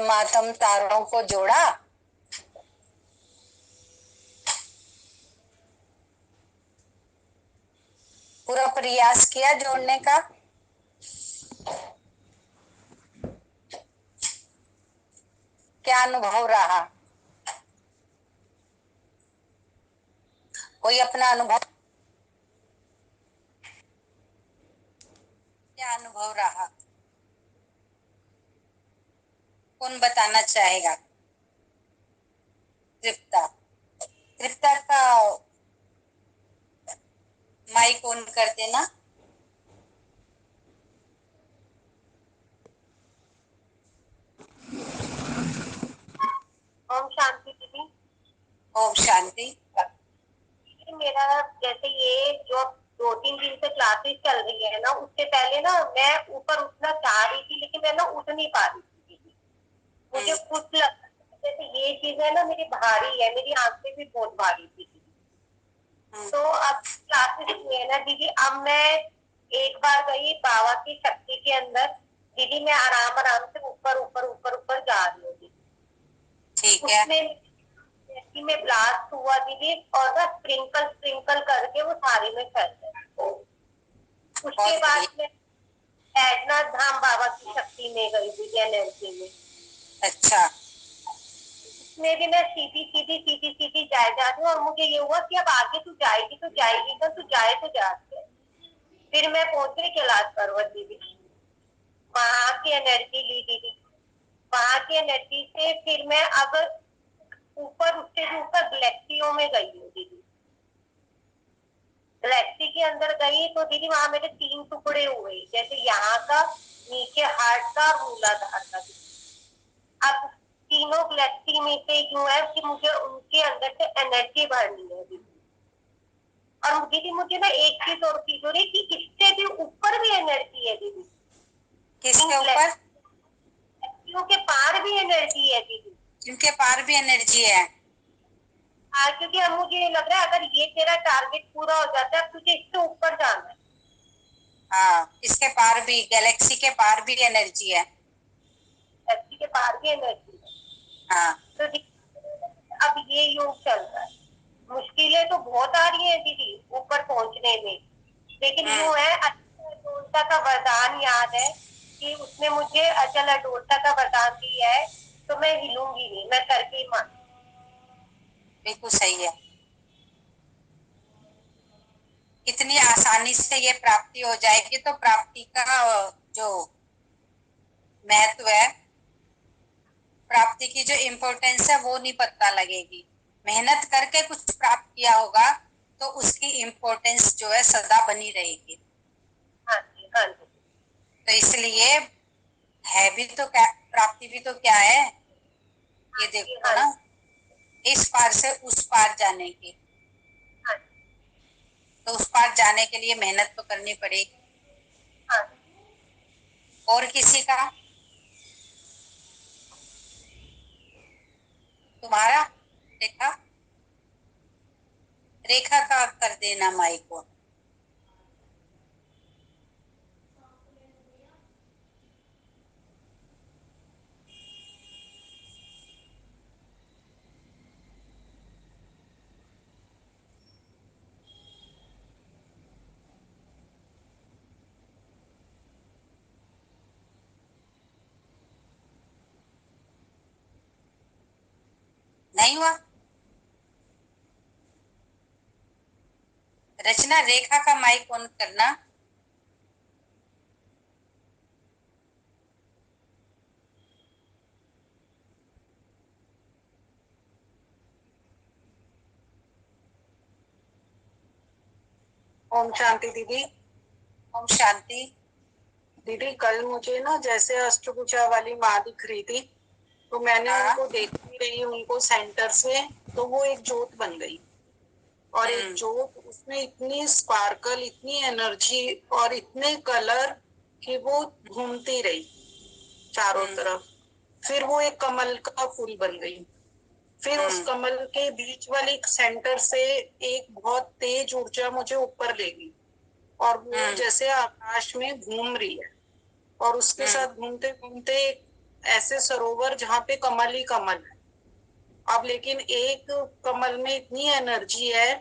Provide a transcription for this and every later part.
परमात्म तारों को जोड़ा। पूरा प्रयास किया जोड़ने का। क्या अनुभव रहा? कोई अपना अनुभव, क्या अनुभव रहा? कौन बताना चाहेगा? तृप्ता, तृप्ता का माइक ऑन कर देना। ओम शांति दीदी। ओम शांति। मेरा जैसे ये जो 2-3 दिन से क्लासेस चल रही है ना, उससे पहले ना मैं ऊपर उठना चाह रही थी, लेकिन मैं ना उठ नहीं पा रही थी। मुझे कुछ जैसे ये चीज है ना मेरी भारी है, मेरी आंखें भी बहुत भारी थी। तो अब क्लासेस हुए है ना दीदी, अब मैं एक बार गई बाबा की शक्ति के अंदर। दीदी मैं आराम आराम से ऊपर ऊपर ऊपर ऊपर जा रही हूँ। ठीक है। उसमें में ब्लास्ट हुआ दीदी, और ना स्प्रिंकल स्प्रिंकल करके वो थाली में फैल गया। उसके बाद मैं ऐडनाथ धाम बाबा की शक्ति में गई दीदी, एनर्जी में। अच्छा। उसमें भी मैं सीधी सीधी सीधी सीधी जाए जा रही हूँ, और मुझे ये हुआ कि अब आगे तू जाएगी तो जाएगी, तो तू जाए तो जा। फिर मैं पहुंच गई कैलाश पर्वत दीदी, वहां की एनर्जी ली दीदी। वहां की एनर्जी से फिर मैं अब ऊपर, उससे भी ऊपर गैलेक्सियों में गई हूँ दीदी। गैलेक्सी के अंदर गई तो दीदी वहां मेरे 3 टुकड़े हुए, जैसे यहाँ का, नीचे हार्ट का और मूलाधार का। अब तीनों गैलेक्सी में से यूं है कि मुझे उनके अंदर से एनर्जी भरनी है दीदी। और दीदी मुझे ना एक चीज और फील हो रही कि इससे भी ऊपर भी एनर्जी है दीदी। किसके ऊपर? के पार भी एनर्जी है दीदी। जिनके पार भी एनर्जी है। हाँ, क्योंकि अब मुझे ये लग रहा है अगर ये तेरा टारगेट पूरा हो जाता है, तुझे इससे ऊपर जाना है। हाँ, इसके पार भी, गैलेक्सी के पार भी एनर्जी है। गैलेक्सी के पार भी एनर्जी है। हाँ। तो अब ये योग चल रहा है। मुश्किलें तो बहुत आ रही है दीदी ऊपर पहुंचने में, लेकिन यूं है अडोलता का वरदान याद है कि उसने मुझे अचल अडोलता का वरदान दिया है, तो मैं हिलूंगी नहीं, मैं करके ही मान। बिल्कुल सही है। इतनी आसानी से ये प्राप्ति हो जाएगी तो प्राप्ति का जो महत्व है, प्राप्ति की जो इम्पोर्टेंस है वो नहीं पता लगेगी। मेहनत करके कुछ प्राप्त किया होगा तो उसकी इम्पोर्टेंस जो है सदा बनी रहेगी। हाँ जी, हाँ जी। तो इसलिए है भी तो क्या, प्राप्ति भी तो क्या है, ये देखो हाँ ना, इस पार से उस पार जाने की। हाँ तो उस पार जाने के लिए मेहनत तो करनी पड़ेगी। हाँ। और किसी का? तुम्हारा? रेखा, रेखा का कर देना माइक को। नहीं हुआ? रचना, रेखा का माइक ऑन करना। ओम शांति दीदी। ओम शांति। दीदी कल मुझे ना जैसे अष्टभुजा वाली माँ दिख रही थी, तो मैंने उनको देखती रही, उनको सेंटर से, तो वो एक जोत बन गई। और एक जोत, उसमें इतनी स्पार्कल, इतनी एनर्जी और इतने कलर कि वो घूमती रही चारों तरफ। फिर वो एक कमल का फूल बन गई। फिर उस कमल के बीच वाले सेंटर से एक बहुत तेज ऊर्जा मुझे ऊपर ले गई, और वो जैसे आकाश में घूम रही है। और उसके साथ घूमते घूमते ऐसे सरोवर जहाँ पे कमल ही कमल है। अब लेकिन एक कमल में इतनी एनर्जी है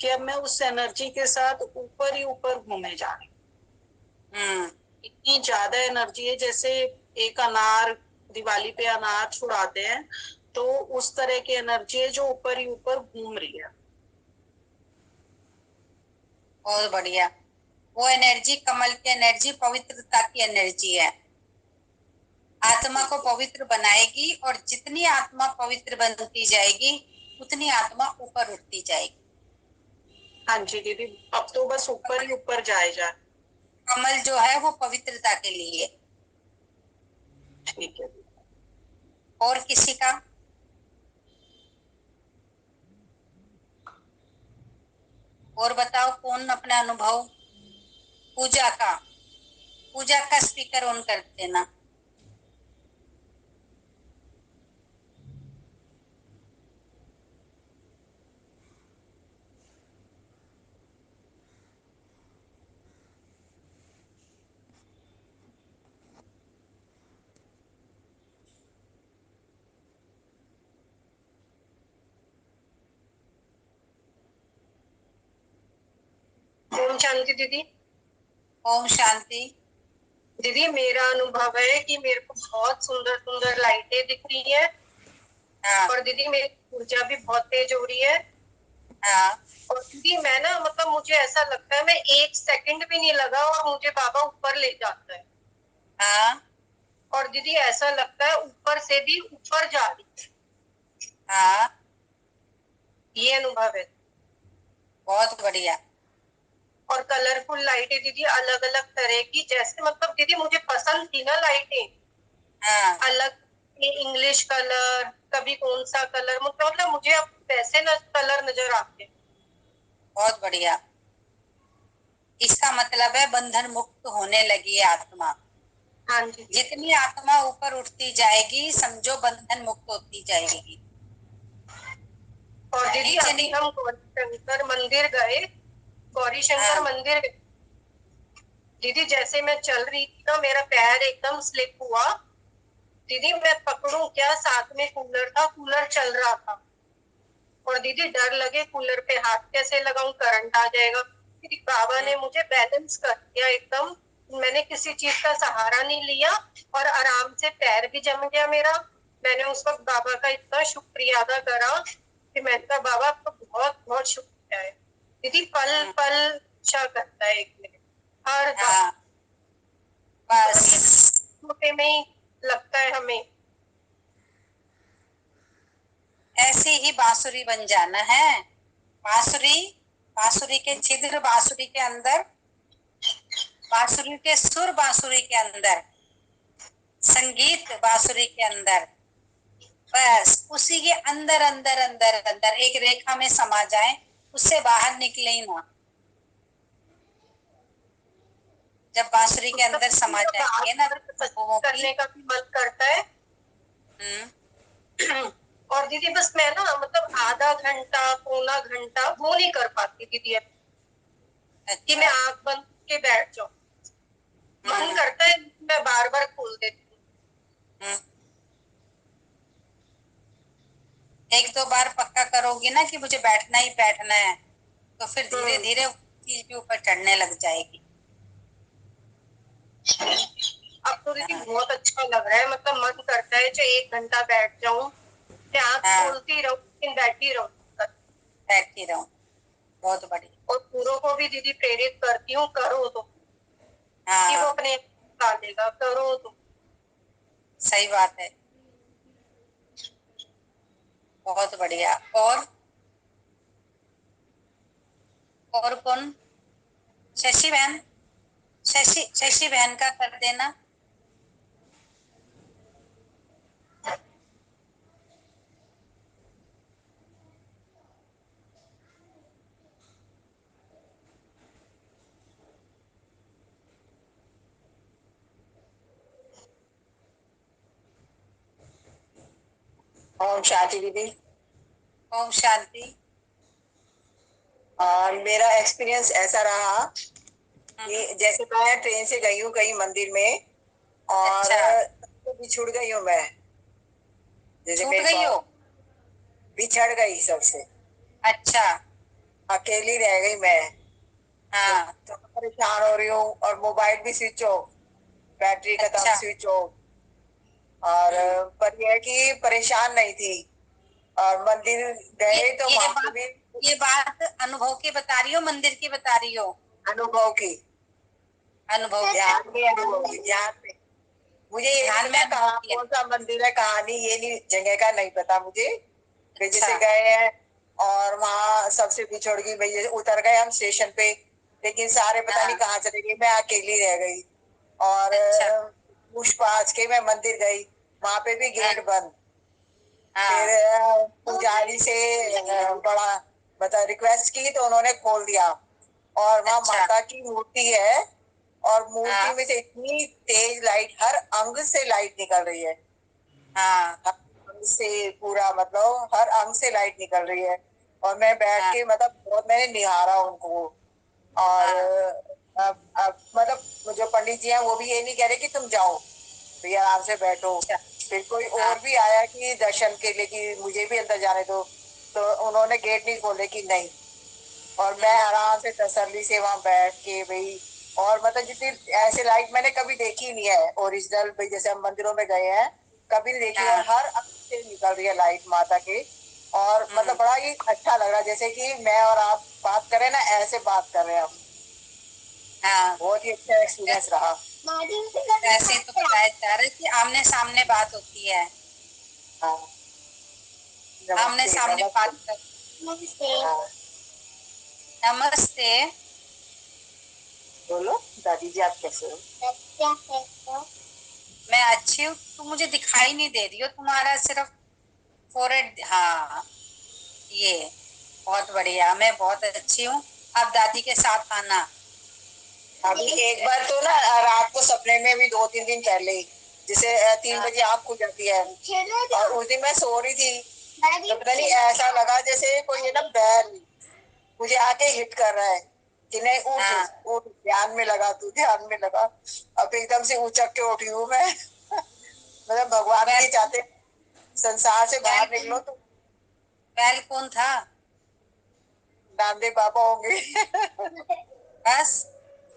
कि अब मैं उस एनर्जी के साथ ऊपर ही ऊपर घूमे जा रही हूँ। इतनी ज्यादा एनर्जी है, जैसे एक अनार दिवाली पे अनार छुड़ाते हैं, तो उस तरह की एनर्जी है जो ऊपर ही ऊपर घूम रही है। बहुत बढ़िया। वो एनर्जी कमल की एनर्जी पवित्रता की एनर्जी है, आत्मा को पवित्र बनाएगी, और जितनी आत्मा पवित्र बनती जाएगी उतनी आत्मा ऊपर उठती जाएगी। हाँ जी दीदी, अब तो बस ऊपर ही ऊपर जाए जा। कमल जो है वो पवित्रता के लिए। ठीक है। और किसी का? और बताओ, कौन अपना अनुभव? पूजा का स्पीकर ऑन कर देना। ओम शांति दीदी। ओम शांति। दीदी मेरा अनुभव है कि मेरे को बहुत सुंदर सुंदर लाइटें दिख रही है। हाँ और दीदी मेरी ऊर्जा भी बहुत तेज हो रही है। हाँ और दीदी मैं ना मतलब मुझे ऐसा लगता है मैं 1 सेकंड भी नहीं लगा और मुझे बाबा ऊपर ले जाता है। हाँ और दीदी ऐसा लगता है ऊपर से भी ऊपर जा रही है। हाँ, ये अनुभव है। बहुत बढ़िया। और कलरफुल लाइटें दीदी अलग अलग तरह की, जैसे मतलब दीदी मुझे पसंद थी ना लाइटें हाँ, अलग, इंग्लिश कलर, कभी कौन सा कलर, मतलब मुझे अब वैसे न कलर नजर आते हैं। बहुत बढ़िया। इसका मतलब है बंधन मुक्त होने लगी है आत्मा। हाँ जी। जितनी आत्मा ऊपर उठती जाएगी समझो बंधन मुक्त होती जाएगी। और दीदी नीचे अभी नहीं। हम गौरी शंकर मंदिर गए, गौरी शंकर हाँ मंदिर गए। दीदी जैसे मैं चल रही थी ना मेरा पैर एकदम स्लिप हुआ। दीदी मैं पकड़ूं क्या, साथ में कूलर था, कूलर चल रहा था। और दीदी डर लगे कूलर पे हाथ कैसे लगाऊं, करंट आ जाएगा। दीदी बाबा ने मुझे बैलेंस कर दिया एकदम। मैंने किसी चीज का सहारा नहीं लिया और आराम से पैर भी जम गया मेरा। मैंने उस वक्त बाबा का इतना शुक्रिया अदा करा कि मैंने कहा बाबा आपका बहुत बहुत शुक्रिया है। दीदी पल पल अच्छा करता है एक मिनट हर बार। हाँ, मतलब ये बस छोटे में ही लगता है हमें। ऐसी ही बांसुरी बन जाना है। बांसुरी, बांसुरी के छिद्र बांसुरी के अंदर, बांसुरी के सुर बांसुरी के अंदर, संगीत बांसुरी के अंदर, बस उसी के अंदर अंदर अंदर अंदर एक रेखा में समा जाए, उससे बाहर निकले ही ना। जब बांसुरी के अंदर समा मतलब जाएंगे ना सत्संग अनुभवों की। करने का भी मन करता है। और दीदी बस मैं ना मतलब आधा घंटा पौना घंटा वो नहीं कर पाती दीदी अब, कि मैं अच्छा। आंख बंद के बैठ जाऊं। मन करता है मैं बार बार खोल देती हूँ। हम्म। एक दो बार पक्का करोगी ना कि मुझे बैठना ही बैठना है, तो फिर धीरे धीरे चीज के ऊपर चढ़ने लग जाएगी। अब तो दीदी हाँ बहुत अच्छा लग रहा है, मतलब मन करता है जो 1 घंटा बैठ जाऊं, मैं आंख हाँ, खोलती रहूं लेकिन बैठी रहूं। बैठी रहूं। बहुत बढ़िया। और पूरों को भी दीदी प्रेरित करती हूँ करो तो, कि वो हाँ, अपने ला देगा, करो तो। सही बात है। बहुत बढ़िया। और कौन? शशि बहन, शशि बहन का कर देना। ओम शांति दीदी। ओम शांति। मेरा एक्सपीरियंस ऐसा रहा हम्म, कि जैसे मैं ट्रेन से गई हूँ कहीं मंदिर में, और अच्छा। बिछुड़ गई हूँ मैं, जैसे छूट मेरे गई हो? बिछड़ गई सबसे, अच्छा। अकेली रह गई मैं। तो, हाँ। तो परेशान हो रही हूँ, और मोबाइल भी स्विच ऑफ, बैटरी खत्म, अच्छा। Switch off. और पर यह है कि परेशान नहीं थी। और मंदिर ये गए तो ये वहां पे बात भी ये बात अनुभव की बता रही हो, मंदिर की बता रही हो? अनुभव की, अनुभव की। ध्यान में अनुभव की, ध्यान में। मुझे ये नहीं ध्यान में पता अनुभव कहाँ किया। कौन सा मंदिर है, कहाँ नहीं, ये नहीं, जगह का नहीं पता मुझे। फिर अच्छा। जैसे गए हैं और वहां सबसे बिछड़ गई भैया, उतर गए हम स्टेशन पे, लेकिन सारे पता नहीं हाँ। कहाँ चले गए, मैं अकेली रह गई। और अच्छा। पुष्पांज के मैं मंदिर गई, वहां पे भी हाँ। गेट बंद। फिर हाँ। पुजारी से बड़ा मतलब रिक्वेस्ट की तो उन्होंने खोल दिया। और वहां अच्छा। माता की मूर्ति है, और मूर्ति हाँ। में से इतनी तेज लाइट, हर अंग से लाइट निकल रही है, हाँ। हर अंग से पूरा, मतलब हर अंग से लाइट निकल रही है। और मैं बैठ हाँ। के मतलब बहुत मैंने निहारा उनको। और हाँ। अब मतलब जो पंडित जी हैं वो भी ये नहीं कह रहे कि तुम जाओ, भैया आराम से बैठो। अच्छा। फिर कोई हाँ। और भी आया कि दर्शन के लिए कि मुझे भी अंदर जाने दो, तो उन्होंने गेट नहीं खोले कि नहीं। और मैं हम्म। आराम से तसल्ली से वहां बैठ के भाई, और मतलब जितनी ऐसे लाइट मैंने कभी देखी नहीं है ओरिजिनल, भाई जैसे हम मंदिरों में गए हैं कभी नहीं देखी। और हाँ। हर अंग से निकल रही है लाइट माता के। और मतलब हम्म। बड़ा ही अच्छा लग रहा है, जैसे कि मैं और आप बात करें ना, ऐसे बात कर रहे हैं हम। हाँ। बहुत ही अच्छा एक्सपीरियंस रहा। ऐसे तो बताया जा रहा है कि आमने सामने बात होती है। हाँ, आमने नमस्ते सामने नमस्ते। बात कर। हाँ, नमस्ते। बोलो दादी जी, आप कैसे हो? मैं अच्छी हूँ, तुम मुझे दिखाई नहीं दे रही हो, तुम्हारा सिर्फ फोrehead। हाँ, ये बहुत बढ़िया, मैं बहुत अच्छी हूँ। अब दादी के साथ आना। अभी एक बार तो ना रात को सपने में भी 2-3 दिन पहले ही, जैसे 3 बजे आँख खुल जाती है, और उस दिन मैं सो रही थी, तो पता नहीं ऐसा लगा जैसे कोई है ना बैल मुझे आके हिट कर रहा है कि नहीं उठ, हाँ। उठ, ध्यान में लगा, तू ध्यान में लगा। अब एकदम से उचक के उठी हूँ मैं। मतलब भगवान बैल भी चाहते संसार से बैल बाहर निकलो तो बैल कौन था? नामदेव बाबा होंगे। बस,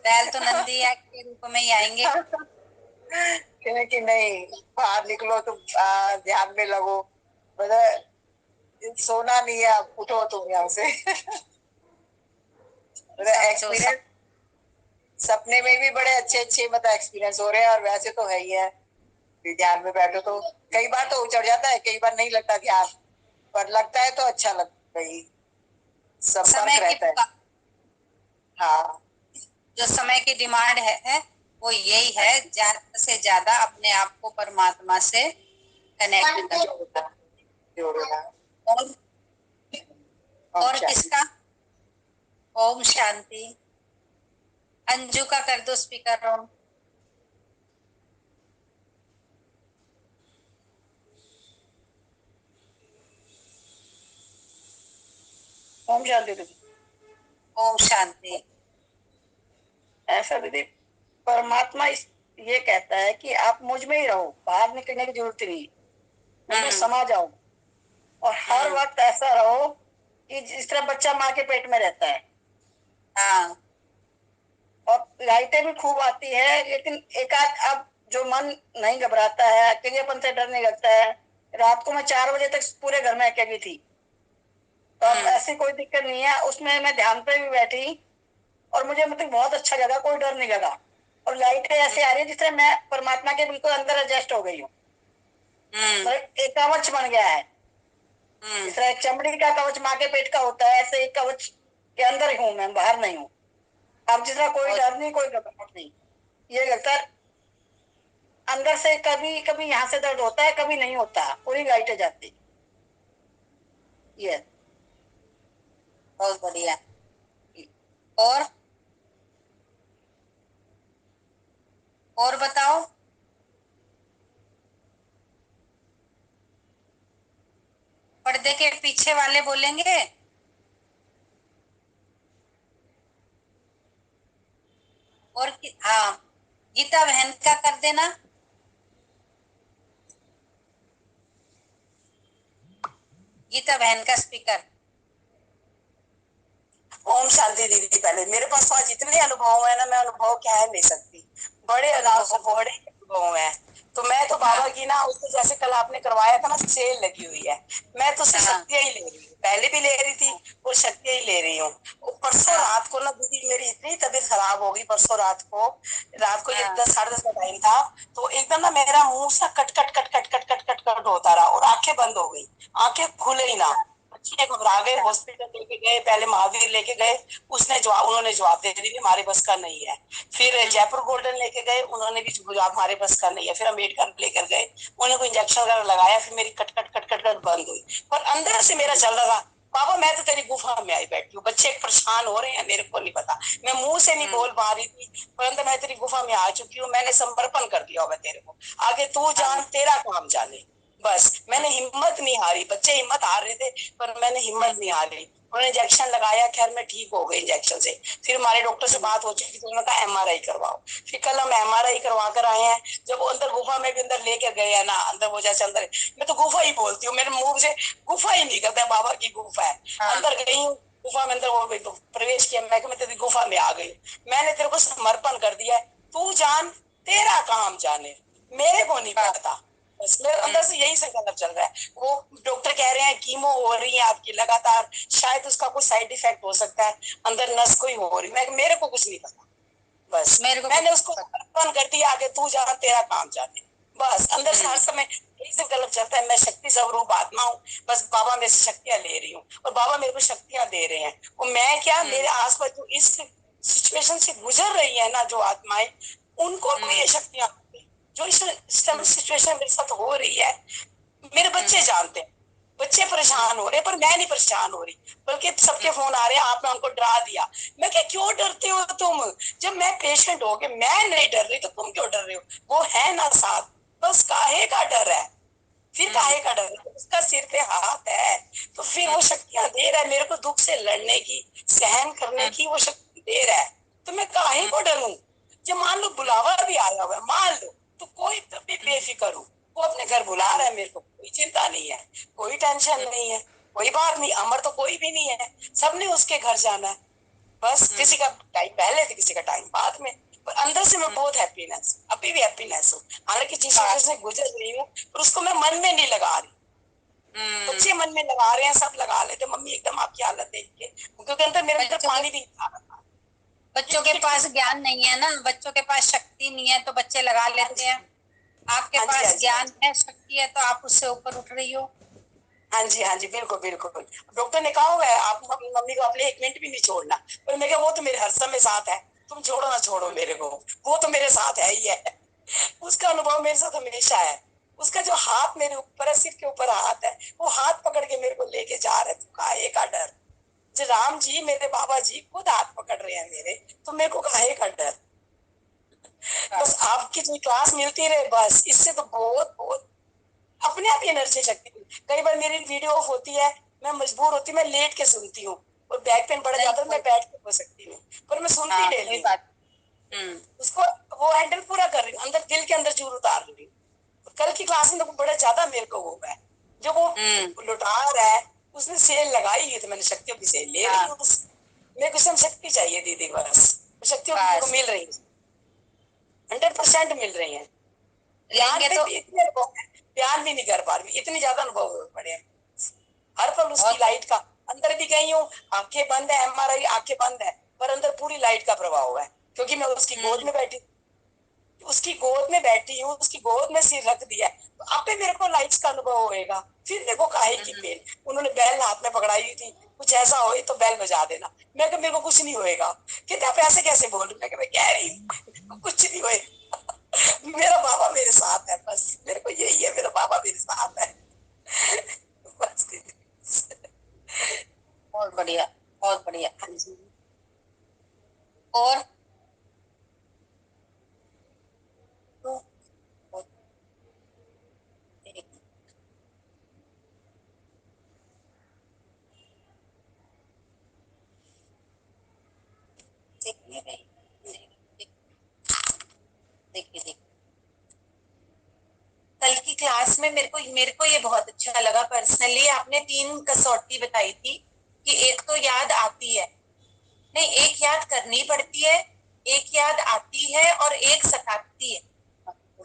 बैल तो नंदी के रूप में ही आएंगे। कहने कि नहीं, बाहर निकलो तुम, ध्यान में लगो, मतलब सोना नहीं है, अब उठो तुम यहाँ से। मतलब समझो सब। एक्सपीरियंस सपने में भी बड़े अच्छे अच्छे मतलब एक्सपीरियंस हो रहे हैं, और वैसे तो है ही है। फिर ध्यान में बैठो तो कई बार तो उचड़ जाता है, कई बार नहीं लगता ध्यान, पर लगता है तो अच्छा लगता है, संपर्क समय की रहता है। पुकार, हाँ, जो समय की डिमांड है वो यही है, ज्यादा से ज्यादा अपने आप को परमात्मा से कनेक्ट करो। जोड़ना, जोड़ना। और ओम और शांति। किसका? ओम शांति। अंजू का कर दो स्पीकर ऑन। ओम शांति दीदी। ओम शांति। ऐसा दीदी, परमात्मा ये कहता है कि आप मुझ में ही रहो, बाहर निकलने की जरूरत नहीं, मुझ में हम्म। समा जाओ। और हर हम्म। वक्त ऐसा रहो कि जिस तरह बच्चा माँ के पेट में रहता है। हाँ। और लाइटें भी खूब आती है, लेकिन एक आध अब जो मन नहीं घबराता है, अकेलेपन से डर नहीं लगता है। रात को मैं 4 बजे तक पूरे घर में अकेली थी, तो अब हम्म। ऐसी कोई दिक्कत नहीं है। उसमें मैं ध्यान पे भी बैठी और मुझे मतलब बहुत अच्छा लगा, कोई डर नहीं लगा। और लाइटें ऐसे आ रही है जिस तरह मैं परमात्मा के बिल्कुल अंदर एडजस्ट हो गई हूँ, हम्म। मतलब एक कवच बन गया है। हम्म। जिस तरह एक चमड़ी का कवच माँ के पेट का होता है, ऐसे एक कवच के अंदर ही हूँ मैं, बाहर नहीं हूँ। अब जिस तरह कोई बहुत डर नहीं, कोई घबराहट नहीं। ये लगता है अंदर से कभी कभी यहाँ से दर्द होता है, कभी नहीं होता, पूरी लाइटें जाती। ये बहुत बढ़िया। और और बताओ। पर्दे के पीछे वाले बोलेंगे। हाँ, गीता बहन का कर देना। गीता बहन का स्पीकर। ओम शांति दीदी। पहले मेरे पास तो आज इतने अनुभव है ना, मैं अनुभव कह नहीं सकती, बड़े अनुभव है। तो मैं तो बाबा की ना, उससे जैसे कल आपने करवाया था ना, सेल लगी हुई है, मैं तो उससे शक्तियां ही ले रही हूँ, पहले भी ले रही थी और शक्तियां ही ले रही हूँ। परसों रात को ना दीदी मेरी इतनी तबीयत खराब हो गई, परसों रात को ये 10 साढ़े 10 का टाइम था, तो एकदम ना मेरा मुंह सा cut cut cut cut cut cut cut cut होता रहा और आंखें बंद हो गई, आंखें खुले ही ना। बच्चे घबरा गए, हॉस्पिटल लेके गए, पहले महावीर लेके गए, उन्होंने जवाब दे दी हमारे बस का नहीं है। फिर जयपुर गोल्डन लेके गए, उन्होंने भी जवाब हमारे बस का नहीं है। फिर अम्बेडकर लेकर गए, उन्होंने कोई इंजेक्शन वगैरह लगाया, फिर मेरी cut cut cut cut cut बंद हुई। पर अंदर से मेरा चल रहा, बाबा मैं तो तेरी गुफा में आई बैठी हूँ, बच्चे परेशान हो रहे हैं, मेरे को नहीं पता, मैं मुंह से नहीं बोल पा रही थी, परंतु मैं तेरी गुफा में आ चुकी हूँ, मैंने समर्पण कर दिया होगा तेरे को, आगे तू जान, तेरा काम जाने। बस मैंने हिम्मत नहीं हारी, बच्चे हिम्मत हार रहे थे पर मैंने हिम्मत नहीं हारी। उन्होंने इंजेक्शन लगाया, खैर मैं ठीक हो गई इंजेक्शन से। फिर हमारे डॉक्टर से बात हो चुकी थी, उन्होंने कहा एमआरआई करवाओ। फिर कल हम एमआरआई करवा कर आए हैं। जब वो अंदर गुफा में भी अंदर लेकर गए हैं ना, अंदर वो जैसे अंदर, मैं तो गुफा ही बोलती हूँ, मेरे मुंह से गुफा ही नहीं करता, बाबा की गुफा है। अंदर गई हूँ गुफा में, अंदर वो तो प्रवेश किया, मैं तेरी गुफा में आ गई, मैंने तेरे को समर्पण कर दिया है, तू जान, तेरा काम जाने, मेरे को नहीं पता। बस मेरे अंदर से यही संकल्प चल रहा है। वो डॉक्टर कह रहे हैं कीमो हो रही है आपकी लगातार, शायद उसका कुछ साइड इफेक्ट हो सकता है, अंदर नस कोई हो रही, मैं मेरे को कुछ नहीं पता। बस मैंने उसको समर्पण कर दिया, आगे तू जान, तेरा काम जाने। बस अंदर से हर समय यही संकल्प चलता है, मैं शक्ति स्वरूप आत्मा हूँ, बस बाबा मेरे से शक्तियां ले रही हूँ और बाबा मेरे को शक्तियां दे रहे हैं। और मैं क्या, मेरे आसपास जो इस सिचुएशन से गुजर रही है ना जो आत्माएं, उनको भी ये शक्तियां, जो इस सिचुएशन मेरे साथ हो रही है, मेरे बच्चे जानते हैं, बच्चे परेशान हो रहे हैं, पर मैं नहीं परेशान हो रही, बल्कि सबके फोन आ रहे हैं, आपने उनको डरा दिया। मैं क्या, क्यों डरते हो तुम, जब मैं पेशेंट हो गए, मैं नहीं डर रही तो तुम क्यों डर रहे हो, वो है ना साथ, बस काहे का डर है, फिर काहे का डर है, उसका सिर पे हाथ है, तो फिर वो शक्तियां दे रहा है मेरे को, दुख से लड़ने की, सहन करने की वो शक्ति दे रहा है, तो मैं काहे को डरूं। जब मान लो बुलावा भी आया हुआ है, मान लो, तो कोई तब भी बेफिक्र हूँ, वो अपने घर बुला रहा है मेरे को, कोई चिंता नहीं है, कोई टेंशन नहीं है, कोई बात नहीं, अमर तो कोई भी नहीं है, सबने उसके घर जाना है, बस किसी का टाइम पहले थे, किसी का टाइम बाद में, पर अंदर से मैं बहुत हैप्पीनेस, अभी भी हैप्पीनेस हूँ, हालांकि जिस वजह से गुजर रही हूँ, पर उसको मैं मन में नहीं लगा रही, बच्चे मन में लगा रहे हैं, सब लगा लेते, मम्मी एकदम आपकी हालत देख के, क्योंकि अंदर मेरे अंदर पानी भी आ रहा था। बच्चों के पास ज्ञान नहीं है ना, बच्चों के पास शक्ति नहीं है, तो बच्चे लगा लेते हैं। आपके हाँ जी, हाँ पास जी, ज्ञान है, शक्ति है, तो आप उससे ऊपर उठ रही हो। हाँ जी, हाँ जी, बिल्कुल बिल्कुल। डॉक्टर ने कहा हुआ है आप अपनी मम्मी को अपने 1 मिनट भी नहीं छोड़ना, पर मैं क्या, वो तो मेरे हर समय साथ है, तुम छोड़ो ना छोड़ो मेरे को, वो तो मेरे साथ है ही है। उसका अनुभव मेरे साथ हमेशा है, उसका जो हाथ मेरे ऊपर है, सिर के ऊपर हाथ है, वो हाथ पकड़ के मेरे को लेके जा रहे, तो काहे का डर, जो राम जी मेरे बाबा जी खुद हाथ पकड़ रहे हैं मेरे, तो मेरे को काहे का डर। बस आपकी जो क्लास मिलती रहे, बस इससे तो बहुत बहुत अपने आप ही एनर्जी शक्ति। कई बार मेरी वीडियो ऑफ होती है, मैं मजबूर होती, मैं लेट के सुनती हूँ, और बैक पेन बढ़ जाता है, मैं बैठ के हो सकती हूँ, पर मैं सुनती डेली हूँ, उसको वो हैंडल पूरा कर रही हूँ, अंदर दिल के अंदर जरूर उतार रही हूँ। कल की क्लास में तो बड़ा ज्यादा मेरे को हुआ है, जो वो लुटा रहा है, उसने सेल लगाई हुई, तो मैंने शक्तियों की सेल ले रही हूँ, मेरे को सब शक्ति चाहिए दीदी, बस शक्तियों की मेरे को मिल रही है, 100% मिल रही है। ध्यान पे भी इतने अनुभव है, ध्यान भी नहीं कर पा रही, इतनी ज्यादा अनुभव पड़े हैं, हर पल उसकी लाइट का, अंदर भी गई हूँ, आंखें बंद है, एमआरआई आंखें बंद है, पर अंदर पूरी लाइट का प्रभाव है, क्योंकि मैं उसकी गोद में बैठी, उसकी गोद में बैठी हूँ, उसकी गोद में सिर रख दिया, तो आपे मेरे को लाइट्स का अनुभव होएगा, फिर देखो काहे की पेन। उन्होंने बैल हाथ में पकड़ाई हुई थी, कुछ ऐसा हो तो बैल बजा देना, मैं मेरे को कुछ नहीं होएगा, कहते आप ऐसे कैसे बोल रहे, मैं कह रही हूँ कुछ नहीं होएगा, मेरा बाबा मेरे साथ है, बस मेरे को यही है, मेरा बाबा मेरे साथ है, बस। बहुत बढ़िया, बहुत बढ़िया। हाँ जी। और देखिए, कल की क्लास इसमें मेरे को ये बहुत अच्छा लगा पर्सनली। आपने 3 कसौटी बताई थी कि एक तो याद आती है, नहीं, एक याद करनी पड़ती है, एक याद आती है और एक सताती है।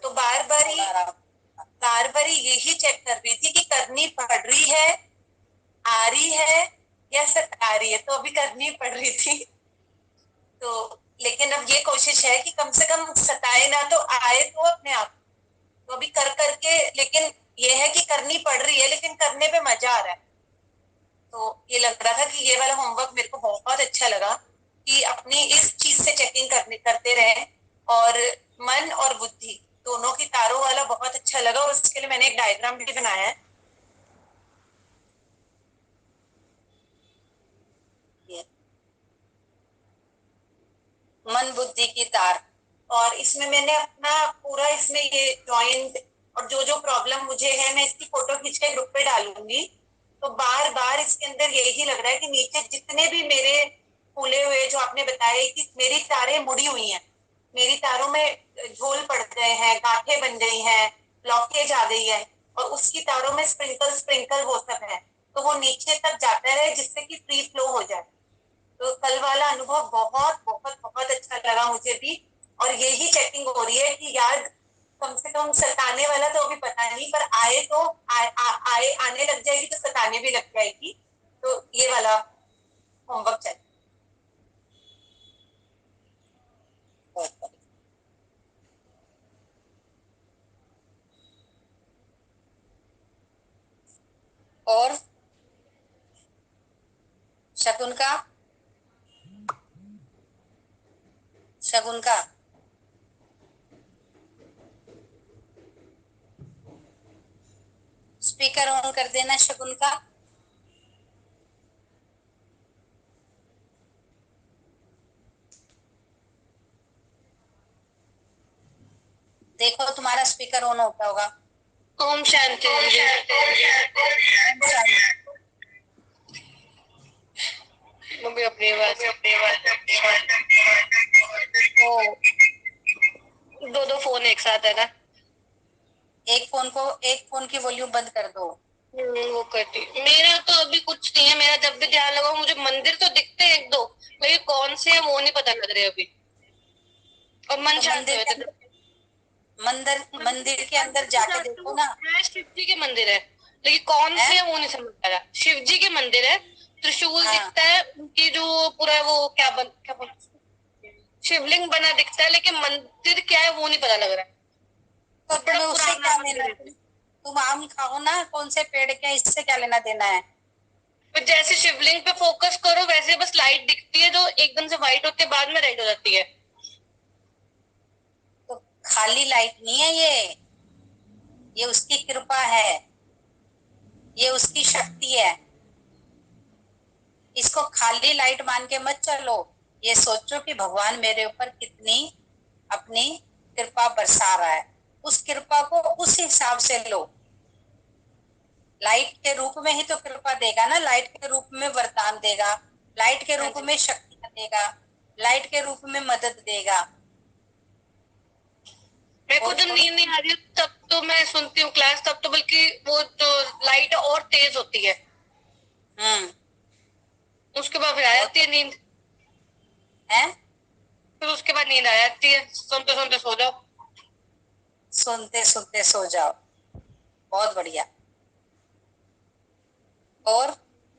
तो बार बार यही चेक कर रही थी कि करनी पड़ रही है, आ रही है या सता रही है। तो अभी करनी पड़ रही थी, तो लेकिन अब ये कोशिश है कि कम से कम सताए ना, तो आए तो अपने आप। तो अभी कर करके, लेकिन ये है कि करनी पड़ रही है लेकिन करने पे मजा आ रहा है। तो ये लग रहा था कि ये वाला होमवर्क मेरे को बहुत अच्छा लगा कि अपनी इस चीज से चेकिंग करते रहे। और मन और बुद्धि दोनों की तारों वाला बहुत अच्छा लगा, और उसके लिए मैंने एक डायग्राम भी बनाया है। ये मन बुद्धि की तार, और इसमें मैंने अपना पूरा इसमें ये जॉइंट और जो जो प्रॉब्लम मुझे है, मैं इसकी फोटो खींच के ग्रुप पे डालूंगी। तो बार बार इसके अंदर यही लग रहा है कि नीचे जितने भी मेरे फूले हुए, जो आपने बताया कि मेरी तारें मुड़ी हुई हैं, मेरी तारों में झोल पड़ गए हैं, गांठें बन गई हैं, ब्लॉकेज आ गई है, और उसकी तारों में स्प्रिंकल स्प्रिंकल वो सब है, तो वो नीचे तक जाता है जिससे कि फ्री फ्लो हो जाए। तो कल वाला अनुभव बहुत बहुत बहुत अच्छा लगा मुझे भी। और यही चेकिंग हो रही है कि याद कम से कम सताने वाला तो अभी पता नहीं, पर आए तो आने लग जाएगी तो सताने भी लग जाएगी। तो ये वाला होमवर्क चल। और शगुन का शगुन का स्पीकर ऑन कर देना शगुन का। देखो तुम्हारा स्पीकर ऑन होता होगा। ओम शांति। ओम शांति। मम्मी अपनी आवाज तो दो दो फोन एक साथ है ना, एक फोन की वॉल्यूम बंद कर दो। वो करती। मेरा तो अभी कुछ नहीं है, मेरा जब भी ध्यान लगाओ मुझे मंदिर तो दिखते हैं एक दो, लेकिन कौन से है वो नहीं पता लग रहे अभी। और मन तो शांत हो जाता है। मंदिर के अंदर जाके देखो ना। शिव जी के मंदिर है, लेकिन कौन से है वो नहीं समझ आ रहा। शिव जी के मंदिर है, त्रिशूल हाँ। दिखता है, उनकी जो पूरा वो क्या बोल शिवलिंग बना दिखता है, लेकिन मंदिर क्या है वो नहीं पता लग रहा है। तो बड़ा तुम्हें उससे पुराना क्या मंदिर लेना, है। तुम आम खाओ ना, कौन से पेड़ के, इससे क्या लेना देना है। तो जैसे शिवलिंग पे फोकस करो वैसे बस लाइट दिखती है जो एकदम से व्हाइट होते बाद में रेड हो जाती है। तो खाली लाइट नहीं है ये उसकी कृपा है, ये उसकी शक्ति है। इसको खाली लाइट मान के मत चलो। ये सोचो कि भगवान मेरे ऊपर कितनी अपनी कृपा बरसा रहा है। उस कृपा को उस हिसाब से लो। लाइट के रूप में ही तो कृपा देगा ना, लाइट के रूप में वरदान देगा, लाइट के रूप में शक्तियां देगा, लाइट के रूप में मदद देगा। मेरे को जब नींद नहीं आ रही तब तो मैं सुनती हूँ क्लास, तब तो बल्कि वो जो लाइट और तेज होती है, उसके बाद फिर आ जाती है नींद। है फिर उसके बाद नींद आ जाती है, सुनते सुनते सो जाओ। सुनते सुनते सो जाओ। बहुत बढ़िया। और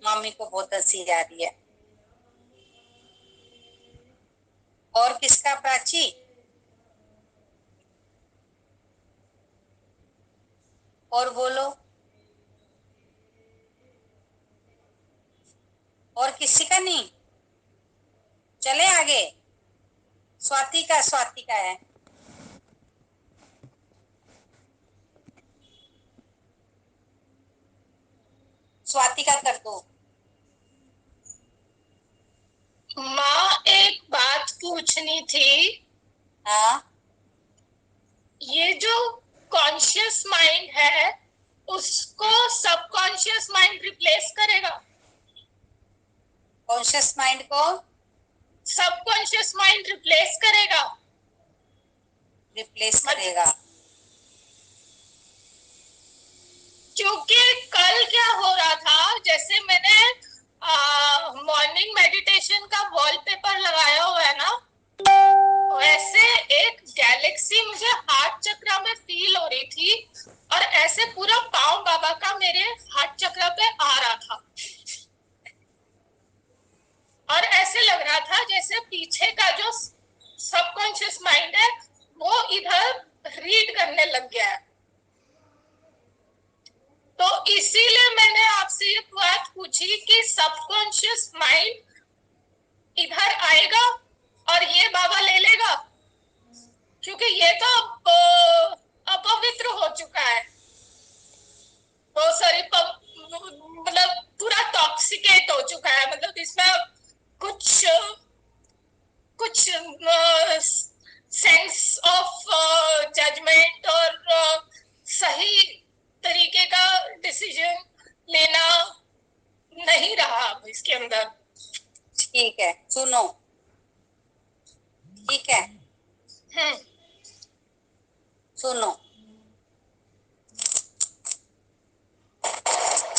मामी को बहुत हंसी आ रही है। और किसका, प्राची? और बोलो। और किसी का नहीं? चले आगे। स्वाति का है। स्वाति का कर दो। माँ एक बात पूछनी थी। हाँ। ये जो कॉन्शियस माइंड है उसको सबकॉन्शियस माइंड रिप्लेस करेगा? कॉन्शियस माइंड को सबकॉन्शियस माइंड रिप्लेस करेगा? रिप्लेस करेगा। क्योंकि कल क्या हो रहा था, जैसे मैंने मॉर्निंग मेडिटेशन का वॉलपेपर लगाया हुआ है ना, वैसे एक गैलेक्सी मुझे हार्ट चक्र में फील हो रही थी और ऐसे पूरा पाँव बाबा का मेरे हार्ट चक्र पे आ रहा था और ऐसे लग रहा था जैसे पीछे का जो सबकॉन्शियस माइंड है वो इधर रीड करने लग गया है। तो इसीलिए मैंने आपसे ये बात पूछी कि सबकॉन्शियस माइंड इधर आएगा और ये बाबा ले लेगा, क्योंकि ये तो अपवित्र हो चुका है, बहुत सारी मतलब पूरा टॉक्सिकेट हो चुका है, मतलब इसमें कुछ कुछ सेंस ऑफ जजमेंट और सही तरीके का डिसीजन लेना नहीं रहा अब इसके अंदर। ठीक है, सुनो, ठीक है, सुनो,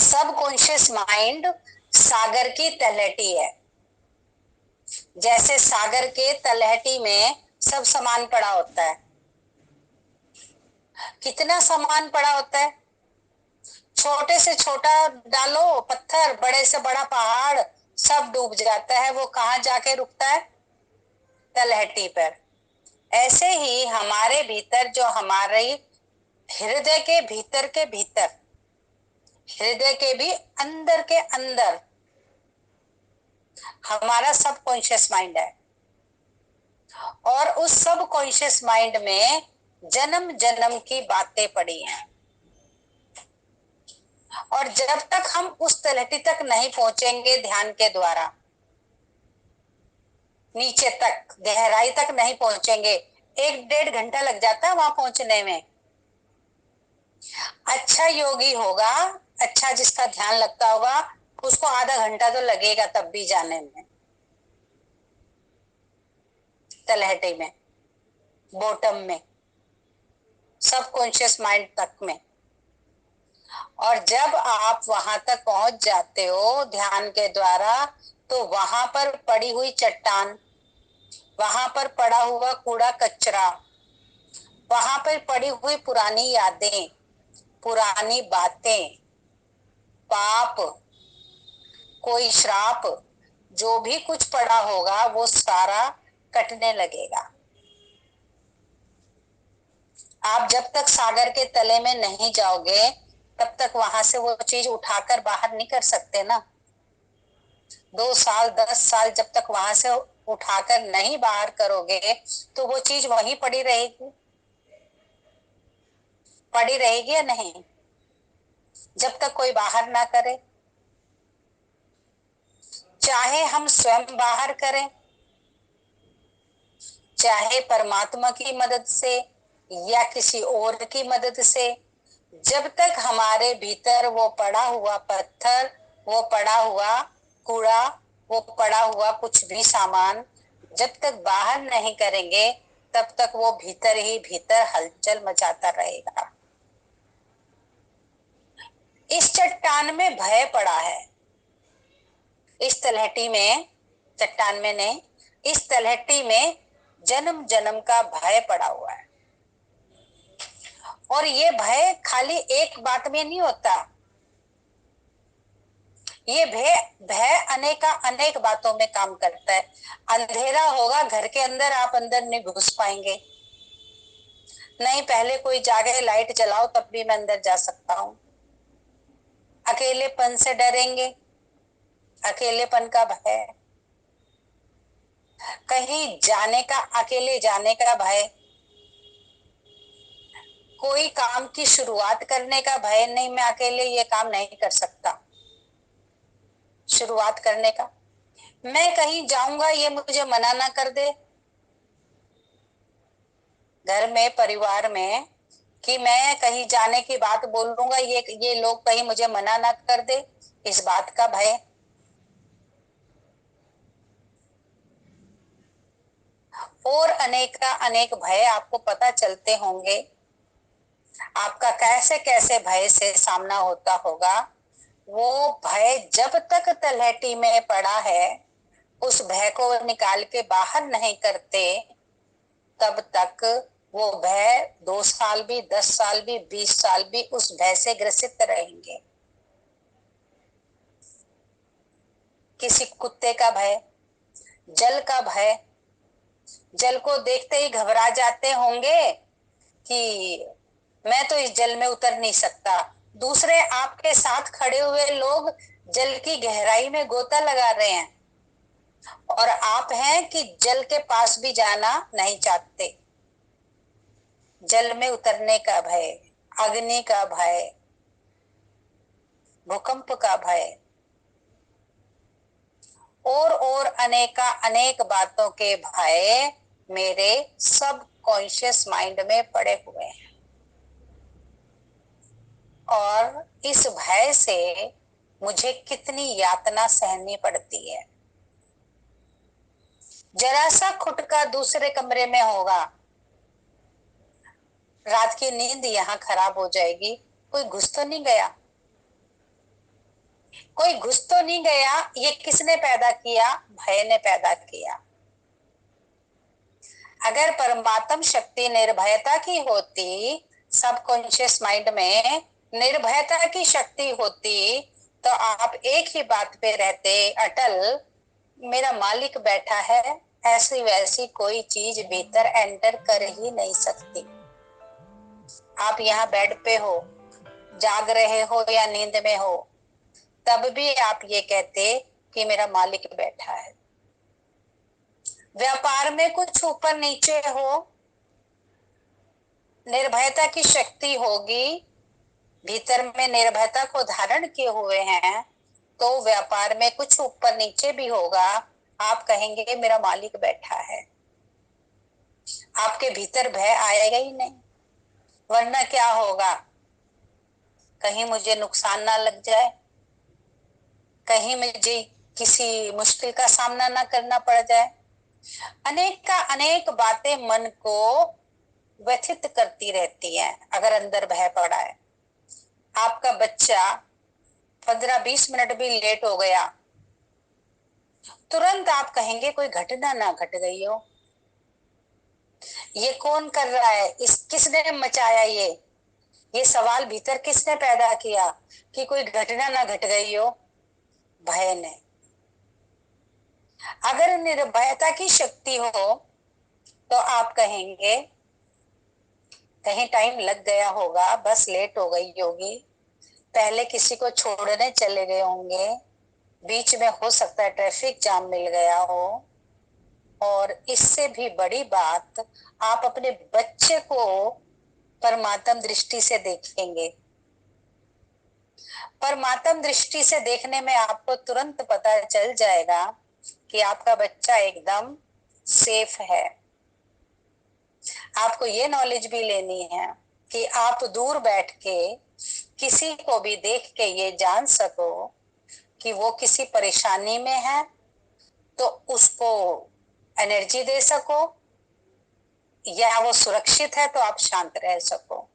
सबकॉन्शियस माइंड सागर की तलहटी है। जैसे सागर के तलहटी में सब सामान पड़ा होता है, कितना सामान पड़ा होता है, छोटे से छोटा डालो पत्थर, बड़े से बड़ा पहाड़, सब डूब जाता है। वो कहाँ जाके रुकता है? तलहटी पर। ऐसे ही हमारे भीतर, जो हमारे हृदय के भीतर के भीतर, हृदय के भी अंदर के अंदर हमारा सबकॉन्शियस माइंड है और उस सबकॉन्शियस माइंड में जन्म जन्म की बातें पड़ी हैं। और जब तक हम उस तलहटी तक नहीं पहुंचेंगे ध्यान के द्वारा, नीचे तक गहराई तक नहीं पहुंचेंगे, 1-1.5 घंटा लग जाता है वहां पहुंचने में। अच्छा योगी होगा, अच्छा जिसका ध्यान लगता होगा, उसको आधा घंटा तो लगेगा तब भी जाने में, तलहटी में, बॉटम में, सबकॉन्शियस माइंड तक में। और जब आप वहां तक पहुंच जाते हो ध्यान के द्वारा, तो वहां पर पड़ी हुई चट्टान, वहां पर पड़ा हुआ कूड़ा कचरा, वहां पर पड़ी हुई पुरानी यादें, पुरानी बातें, पाप, कोई श्राप, जो भी कुछ पड़ा होगा वो सारा कटने लगेगा। आप जब तक सागर के तले में नहीं जाओगे तब तक वहां से वो चीज उठाकर बाहर नहीं कर सकते ना। 2 साल 10 साल जब तक वहां से उठाकर नहीं बाहर करोगे तो वो चीज वहीं पड़ी रहेगी, पड़ी रहेगी या नहीं, जब तक कोई बाहर ना करे। चाहे हम स्वयं बाहर करें, चाहे परमात्मा की मदद से या किसी और की मदद से, जब तक हमारे भीतर वो पड़ा हुआ पत्थर, वो पड़ा हुआ कूड़ा, वो पड़ा हुआ कुछ भी सामान जब तक बाहर नहीं करेंगे तब तक वो भीतर ही भीतर हलचल मचाता रहेगा। इस चट्टान में भय पड़ा है, इस तलहटी में, चट्टान में नहीं, इस तलहटी में जन्म जन्म का भय पड़ा हुआ है। और ये भय खाली एक बात में नहीं होता, ये भय भय अनेका अनेक बातों में काम करता है। अंधेरा होगा घर के अंदर, आप अंदर नहीं घुस पाएंगे, नहीं पहले कोई जागे लाइट जलाओ तब भी मैं अंदर जा सकता हूं। अकेलेपन से डरेंगे, अकेलेपन का भय, कहीं जाने का, अकेले जाने का भय, कोई काम की शुरुआत करने का भय, नहीं मैं अकेले ये काम नहीं कर सकता, शुरुआत करने का, मैं कहीं जाऊंगा ये मुझे मना ना कर दे, घर में परिवार में, कि मैं कहीं जाने की बात बोलूंगा ये लोग कहीं मुझे मना ना कर दे, इस बात का भय। और अनेक का अनेक भय आपको पता चलते होंगे। आपका कैसे कैसे भय से सामना होता होगा। वो भय जब तक तलहटी में पड़ा है, उस भय को निकाल के बाहर नहीं करते, तब तक वो भय 2 साल भी, 10 साल भी, 20 साल भी उस भय से ग्रसित रहेंगे। किसी कुत्ते का भय, जल का भय, जल को देखते ही घबरा जाते होंगे कि मैं तो इस जल में उतर नहीं सकता। दूसरे आपके साथ खड़े हुए लोग जल की गहराई में गोता लगा रहे हैं और आप हैं कि जल के पास भी जाना नहीं चाहते। जल में उतरने का भय, अग्नि का भय, भूकंप का भय और अनेका अनेक बातों के भय मेरे सब कॉन्शियस माइंड में पड़े हुए हैं। और इस भय से मुझे कितनी यातना सहनी पड़ती है। जरा सा खुटका दूसरे कमरे में होगा, रात की नींद यहाँ खराब हो जाएगी। कोई घुस तो नहीं गया, कोई घुस तो नहीं गया। ये किसने पैदा किया? भय ने पैदा किया। अगर परमात्म शक्ति निर्भयता की होती, सबकॉन्शियस माइंड में निर्भयता की शक्ति होती, तो आप एक ही बात पे रहते अटल, मेरा मालिक बैठा है, ऐसी वैसी कोई चीज भीतर एंटर कर ही नहीं सकती। आप यहाँ बेड पे हो, जाग रहे हो या नींद में हो, तब भी आप ये कहते कि मेरा मालिक बैठा है। व्यापार में कुछ ऊपर नीचे हो, निर्भयता की शक्ति होगी, भीतर में निर्भयता को धारण किए हुए हैं, तो व्यापार में कुछ ऊपर नीचे भी होगा, आप कहेंगे मेरा मालिक बैठा है। आपके भीतर भय आएगा ही नहीं। वरना क्या होगा? कहीं मुझे नुकसान ना लग जाए, कहीं मुझे किसी मुश्किल का सामना ना करना पड़ जाए। अनेक का अनेक बातें मन को व्यथित करती रहती हैं अगर अंदर भय पड़ा है। आपका बच्चा 15-20 मिनट भी लेट हो गया, तुरंत आप कहेंगे कोई घटना ना घट गई हो, ये कौन कर रहा है, इस किसने मचाया, ये सवाल भीतर किसने पैदा किया कि कोई घटना ना घट गई हो? भय ने। अगर निर्भयता की शक्ति हो तो आप कहेंगे कहीं टाइम लग गया होगा, बस लेट हो गई होगी, पहले किसी को छोड़ने चले गए होंगे, बीच में हो सकता है ट्रैफिक जाम मिल गया हो। और इससे भी बड़ी बात, आप अपने बच्चे को परमात्म दृष्टि से देखेंगे। परमात्म दृष्टि से देखने में आपको तुरंत पता चल जाएगा कि आपका बच्चा एकदम सेफ है। आपको ये नॉलेज भी लेनी है कि आप दूर बैठ के किसी को भी देख के ये जान सको कि वो किसी परेशानी में है, तो उसको एनर्जी दे सको, या वो सुरक्षित है तो आप शांत रह सको।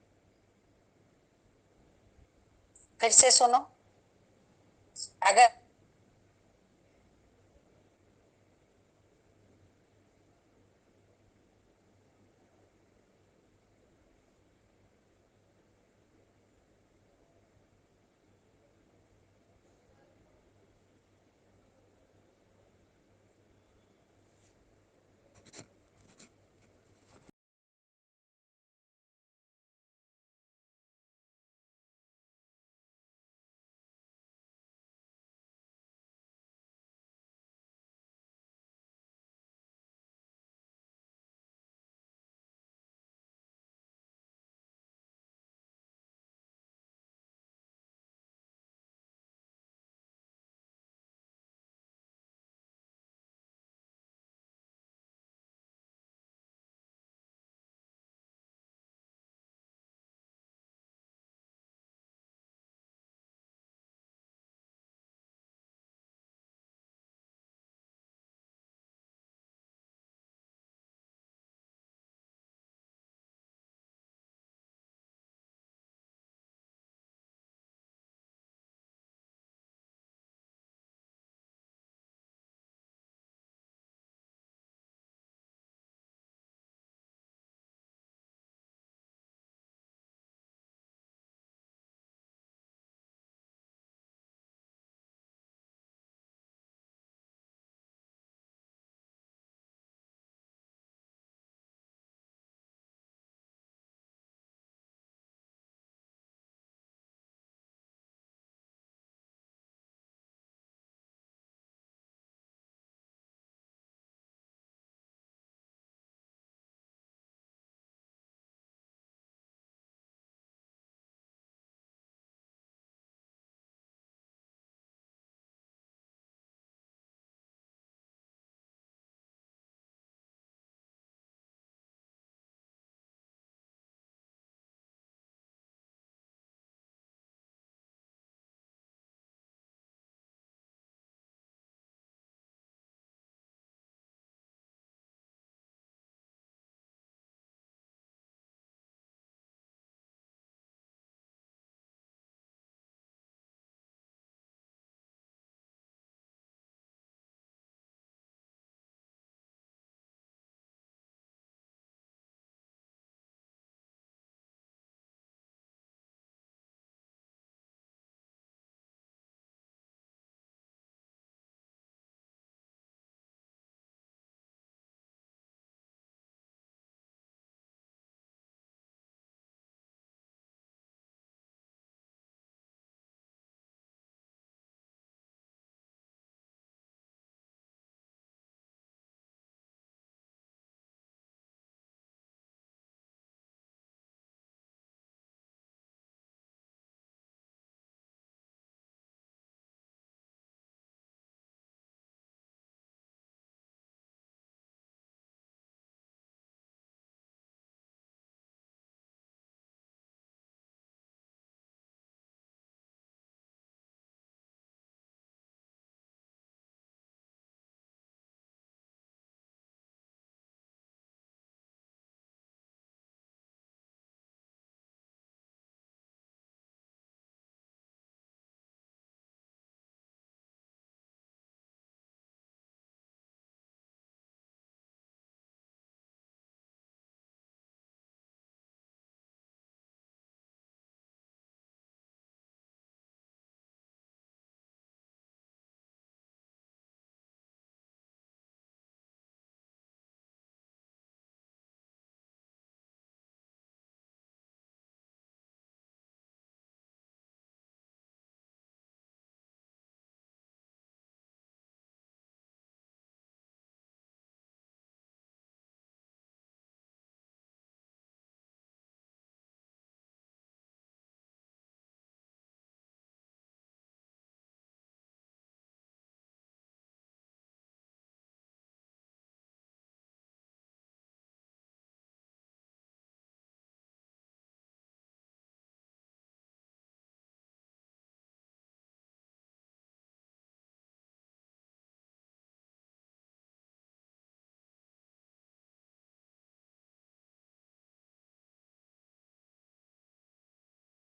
फिर से सुनो, अगर